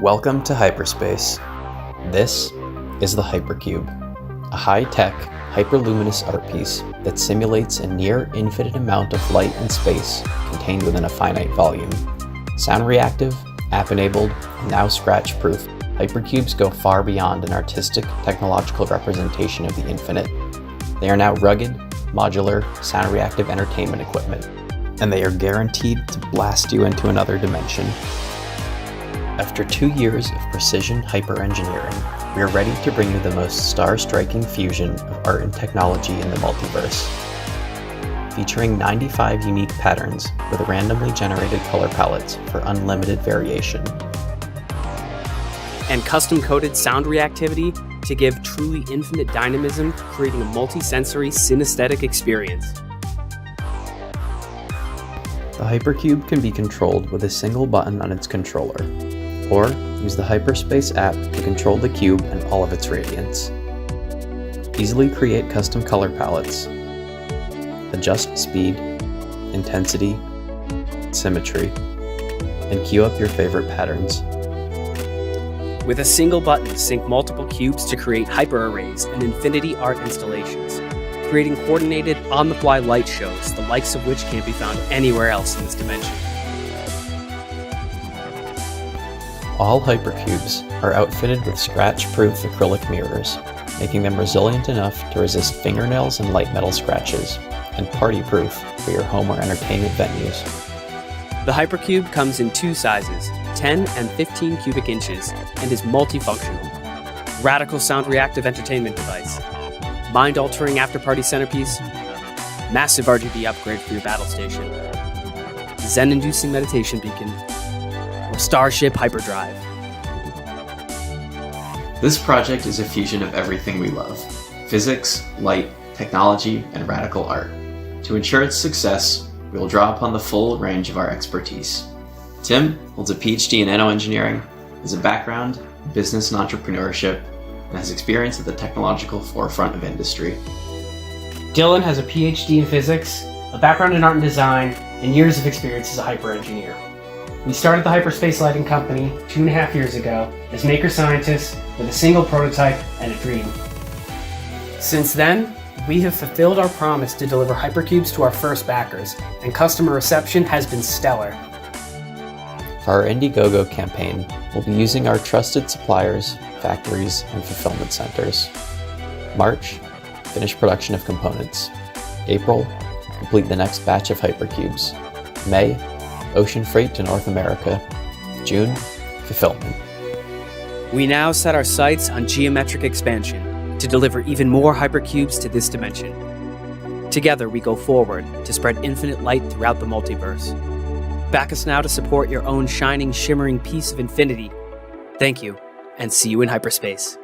Welcome to hyperspace. This is the HyperCube, a high-tech, hyperluminous art piece that simulates a near-infinite amount of light and space contained within a finite volume. Sound reactive, app-enabled, and now scratch-proof, HyperCubes go far beyond an artistic, technological representation of the infinite. They are now rugged, modular, sound-reactive entertainment equipment, and they are guaranteed to blast you into another dimension. After 2 years of precision hyper-engineering, we are ready to bring you the most star-striking fusion of art and technology in the multiverse. Featuring 95 unique patterns with randomly generated color palettes for unlimited variation. And custom-coded sound reactivity to give truly infinite dynamism, creating a multi-sensory synesthetic experience. The HyperCube can be controlled with a single button on its controller, or use the Hyperspace app to control the cube and all of its radiance. Easily create custom color palettes, adjust speed, intensity, symmetry, and cue up your favorite patterns. With a single button, sync multiple cubes to create hyper-arrays and infinity art installations, creating coordinated, on-the-fly light shows, the likes of which can't be found anywhere else in this dimension. All HyperCubes are outfitted with scratch-proof acrylic mirrors, making them resilient enough to resist fingernails and light metal scratches, and party-proof for your home or entertainment venues. The HyperCube comes in two sizes, 10 and 15 cubic inches, and is multifunctional. Radical sound reactive entertainment device, mind-altering after-party centerpiece, massive RGB upgrade for your battle station, zen-inducing meditation beacon, or Starship hyperdrive. This project is a fusion of everything we love: physics, light, technology, and radical art. To ensure its success, we will draw upon the full range of our expertise. Tim holds a PhD in nanoengineering, has a background in business and entrepreneurship, and has experience at the technological forefront of industry. Dylan has a PhD in physics, a background in art and design, and years of experience as a hyper-engineer. We started the Hyperspace Lighting Company 2.5 years ago as maker scientists with a single prototype and a dream. Since then, we have fulfilled our promise to deliver HyperCubes to our first backers, and customer reception has been stellar. For our Indiegogo campaign, we'll be using our trusted suppliers, factories, and fulfillment centers. March, finish production of components. April, complete the next batch of HyperCubes. May, ocean freight to North America. June, fulfillment. We now set our sights on geometric expansion to deliver even more HyperCubes to this dimension. Together we go forward to spread infinite light throughout the multiverse. Back us now to support your own shining, shimmering piece of infinity. Thank you, and see you in hyperspace.